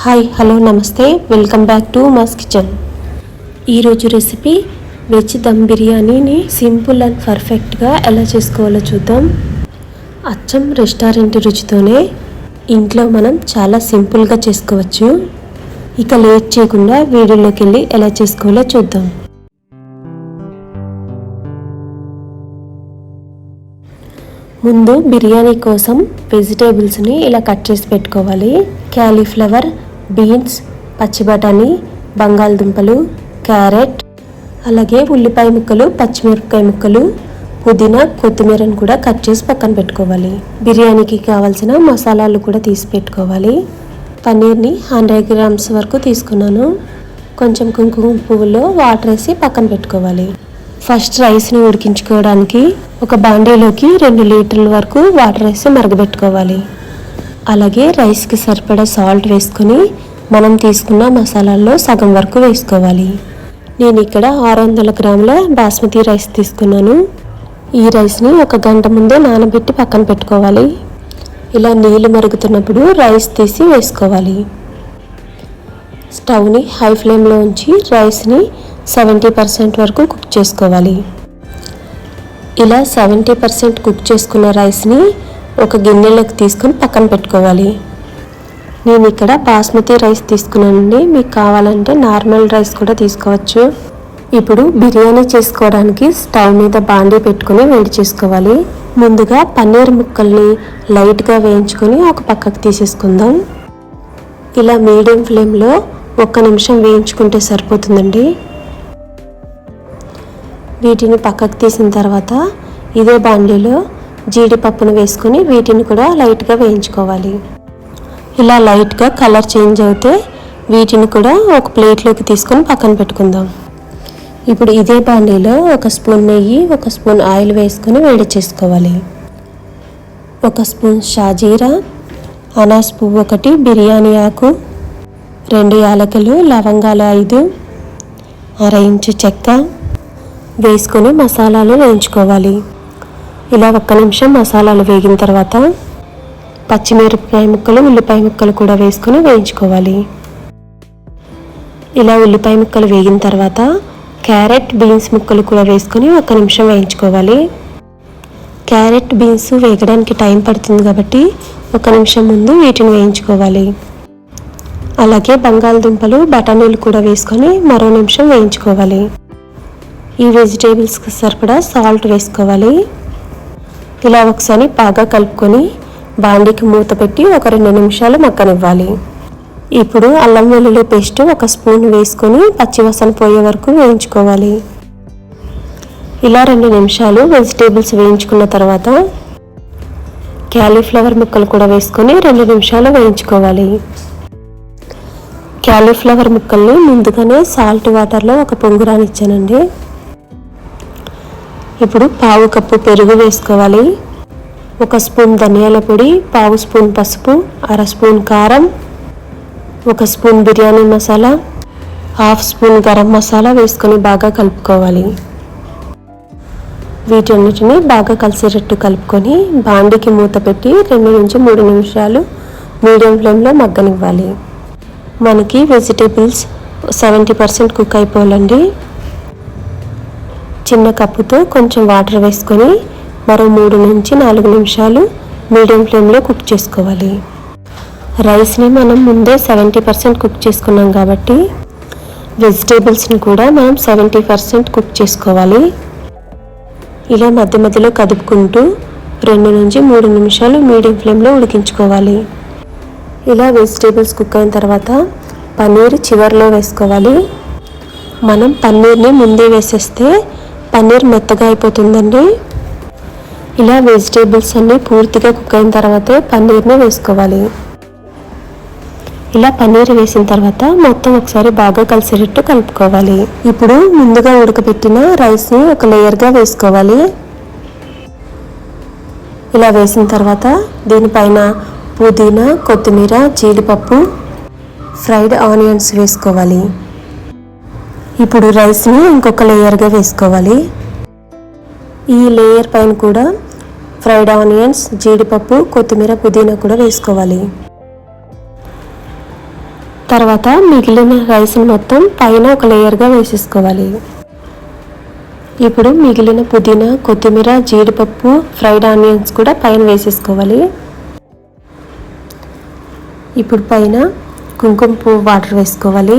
Hi hello నమస్తే, welcome back to mass kitchen. ఈరోజు recipe veg dum బిర్యానీని సింపుల్ అండ్ పర్ఫెక్ట్గా ఎలా చేసుకోవాలో చూద్దాం. అచ్చం రెస్టారెంట్ రుచితోనే ఇంట్లో మనం చాలా సింపుల్గా చేసుకోవచ్చు. ఇక లేట్ చేయకుండా వీడియోలోకి వెళ్ళి ఎలా చేసుకోవాలో చూద్దాం. ముందు బిర్యానీ కోసం వెజిటేబుల్స్ని ఇలా కట్ చేసి పెట్టుకోవాలి. క్యాలీఫ్లవర్, బీన్స్, పచ్చి బఠానీ, బంగాళదుంపలు, క్యారెట్, అలాగే ఉల్లిపాయ ముక్కలు, పచ్చిమిరపకాయ ముక్కలు, పుదీనా, కొత్తిమీరను కూడా కట్ చేసి పక్కన పెట్టుకోవాలి. బిర్యానీకి కావాల్సిన మసాలాలు కూడా తీసి పెట్టుకోవాలి. పన్నీర్ని 100 గ్రామ్స్ వరకు తీసుకున్నాను. కొంచెం కుంకుమ పువ్వులో వాటర్ వేసి పక్కన పెట్టుకోవాలి. ఫస్ట్ రైస్ని ఉడికించుకోవడానికి ఒక బాండీలోకి 2 లీటర్ల వరకు వాటర్ వేసి మరగబెట్టుకోవాలి. అలాగే రైస్కి సరిపడా సాల్ట్ వేసుకొని మనం తీసుకున్న మసాలాల్లో సగం వరకు వేసుకోవాలి. నేను ఇక్కడ 600 గ్రాముల బాస్మతి రైస్ తీసుకున్నాను. ఈ రైస్ని 1 గంట ముందే నానబెట్టి పక్కన పెట్టుకోవాలి. ఇలా నీళ్లు మరుగుతున్నప్పుడు రైస్ తీసి వేసుకోవాలి. స్టవ్ని హై ఫ్లేమ్లో ఉంచి రైస్ని 70% వరకు కుక్ చేసుకోవాలి. ఇలా 70% కుక్ చేసుకున్న రైస్ని ఒక గిన్నెలోకి తీసుకొని పక్కన పెట్టుకోవాలి. నేను ఇక్కడ బాస్మతి రైస్ తీసుకున్నానండి. మీకు కావాలంటే నార్మల్ రైస్ కూడా తీసుకోవచ్చు. ఇప్పుడు బిర్యానీ చేసుకోవడానికి స్టవ్ మీద బాండీ పెట్టుకొని వేడి చేసుకోవాలి. ముందుగా పన్నీర్ ముక్కల్ని లైట్గా వేయించుకొని ఒక పక్కకు తీసేసుకుందాం. ఇలా మీడియం ఫ్లేమ్లో 1 నిమిషం వేయించుకుంటే సరిపోతుందండి. వీటిని పక్కకు తీసిన తర్వాత ఇదే బాండీలో జీడిపప్పును వేసుకొని వీటిని కూడా లైట్గా వేయించుకోవాలి. ఇలా లైట్గా కలర్ చేంజ్ అవుతే వీటిని కూడా ఒక ప్లేట్లోకి తీసుకొని పక్కన పెట్టుకుందాం. ఇప్పుడు ఇదే బాండీలో 1 స్పూన్ నెయ్యి, 1 స్పూన్ ఆయిల్ వేసుకొని వేడి చేసుకోవాలి. 1 స్పూన్ షాజీరా, అనాస్ పువ్వు 1, బిర్యానీ ఆకు, 2 యాలకులు, లవంగాలు 5, 1/2 ఇంచు చెక్క వేసుకొని మసాలాలు వేయించుకోవాలి. ఇలా 1 నిమిషం మసాలాలు వేగిన తర్వాత పచ్చిమిరపకాయ ముక్కలు, ఉల్లిపాయ ముక్కలు కూడా వేసుకొని వేయించుకోవాలి. ఇలా ఉల్లిపాయ ముక్కలు వేగిన తర్వాత క్యారెట్, బీన్స్ ముక్కలు కూడా వేసుకొని 1 నిమిషం వేయించుకోవాలి. క్యారెట్, బీన్స్ వేగడానికి టైం పడుతుంది కాబట్టి 1 నిమిషం ముందు వీటిని వేయించుకోవాలి. అలాగే బంగాళదుంపలు, బఠానీలు కూడా వేసుకొని మరో నిమిషం వేయించుకోవాలి. ఈ వెజిటేబుల్స్కి సరిపడా సాల్ట్ వేసుకోవాలి. ఇలా ఒకసారి బాగా కలుపుకొని బాండీకి మూత పెట్టి 2 నిమిషాలు మగ్గనివ్వాలి. ఇప్పుడు అల్లం వెల్లుల్లి పేస్ట్ 1 స్పూన్ వేసుకొని పచ్చివాసన పోయే వరకు వేయించుకోవాలి. ఇలా 2 నిమిషాలు వెజిటేబుల్స్ వేయించుకున్న తర్వాత క్యాలీఫ్లవర్ ముక్కలు కూడా వేసుకొని 2 నిమిషాలు వేయించుకోవాలి. క్యాలీఫ్లవర్ ముక్కల్ని ముందుగానే సాల్ట్ వాటర్లో 1 పొంగు రానిచ్చానండి. ఇప్పుడు 1/2 కప్పు పెరుగు వేసుకోవాలి. 1 స్పూన్ ధనియాల పొడి, 1/2 స్పూన్ పసుపు, 1/2 స్పూన్ కారం, 1 స్పూన్ బిర్యానీ మసాలా, 1/2 స్పూన్ గరం మసాలా వేసుకొని బాగా కలుపుకోవాలి. వీటన్నిటిని బాగా కలిసేటట్టు కలుపుకొని బాండీకి మూత పెట్టి 2 నుంచి 3 నిమిషాలు మీడియం ఫ్లేమ్లో మగ్గనివ్వాలి. మనకి వెజిటేబుల్స్ 70% కుక్ అయిపోవాలండి. చిన్న కప్పుతో కొంచెం వాటర్ వేసుకొని మరో 3 నుంచి 4 నిమిషాలు మీడియం ఫ్లేమ్లో కుక్ చేసుకోవాలి. రైస్ని మనం ముందే 70% కుక్ చేసుకున్నాం కాబట్టి వెజిటేబుల్స్ని కూడా మనం 70% కుక్ చేసుకోవాలి. ఇలా మధ్య మధ్యలో కదుపుకుంటూ 2 నుంచి 3 నిమిషాలు మీడియం ఫ్లేమ్లో ఉడికించుకోవాలి. ఇలా వెజిటేబుల్స్ కుక్ అయిన తర్వాత పన్నీర్ చివరిలో వేసుకోవాలి. మనం పన్నీర్ని ముందే వేసేస్తే పన్నీర్ మెత్తగా అయిపోతుందండి. ఇలా వెజిటేబుల్స్ అన్నీ పూర్తిగా కుక్ అయిన తర్వాతే పన్నీర్ని వేసుకోవాలి. ఇలా పన్నీర్ వేసిన తర్వాత మొత్తం ఒకసారి బాగా కలిసేటట్టు కలుపుకోవాలి. ఇప్పుడు ముందుగా ఉడకబెట్టిన రైస్ని ఒక లేయర్గా వేసుకోవాలి. ఇలా వేసిన తర్వాత దీనిపైన పుదీనా, కొత్తిమీర, జీడిపప్పు, ఫ్రైడ్ ఆనియన్స్ వేసుకోవాలి. ఇప్పుడు రైస్ని ఇంకొక లేయర్గా వేసుకోవాలి. ఈ లేయర్ పైన కూడా ఫ్రైడ్ ఆనియన్స్, జీడిపప్పు, కొత్తిమీర, పుదీనా కూడా వేసుకోవాలి. తర్వాత మిగిలిన రైస్ని మొత్తం పైన ఒక లేయర్గా వేసేసుకోవాలి. ఇప్పుడు మిగిలిన పుదీనా, కొత్తిమీర, జీడిపప్పు, ఫ్రైడ్ ఆనియన్స్ కూడా పైన వేసేసుకోవాలి. ఇప్పుడు పైన కుంకుమ పువ్వు వాటర్ వేసుకోవాలి.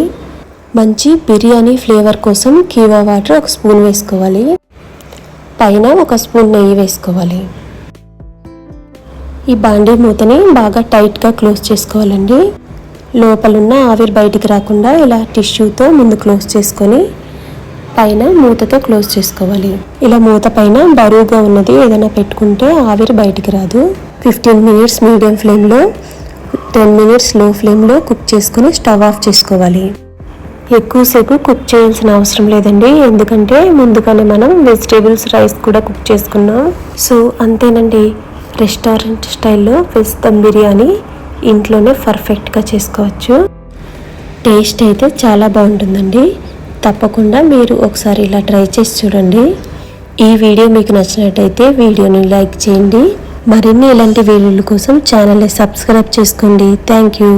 మంచి బిర్యానీ ఫ్లేవర్ కోసం కీవా వాటర్ 1 స్పూన్ వేసుకోవాలి. పైన 1 స్పూన్ నెయ్యి వేసుకోవాలి. ఈ బాండీ మూతని బాగా టైట్గా క్లోజ్ చేసుకోవాలండి. లోపలున్న ఆవిరి బయటికి రాకుండా ఇలా టిష్యూతో ముందు క్లోజ్ చేసుకొని పైన మూతతో క్లోజ్ చేసుకోవాలి. ఇలా మూత పైన బరువుగా ఉన్నది ఏదైనా పెట్టుకుంటే ఆవిరి బయటికి రాదు. 15 మినిట్స్ మీడియం ఫ్లేమ్లో, 10 మినిట్స్ లో ఫ్లేమ్లో కుక్ చేసుకుని స్టవ్ ఆఫ్ చేసుకోవాలి. ఎక్కువసేపు కుక్ చేయాల్సిన అవసరం లేదండి, ఎందుకంటే ముందుగానే మనం వెజిటేబుల్స్, రైస్ కూడా కుక్ చేసుకున్నాం. సో అంతేనండి, రెస్టారెంట్ స్టైల్లో వెజ్ దమ్ బిర్యానీ ఇంట్లోనే పర్ఫెక్ట్గా చేసుకోవచ్చు. టేస్ట్ అయితే చాలా బాగుంటుందండి. తప్పకుండా మీరు ఒకసారి ఇలా ట్రై చేసి చూడండి. ఈ వీడియో మీకు నచ్చినట్టయితే వీడియోని లైక్ చేయండి. మరిన్ని ఇలాంటి వీడియోల కోసం ఛానల్ని సబ్స్క్రైబ్ చేసుకోండి. Thank you.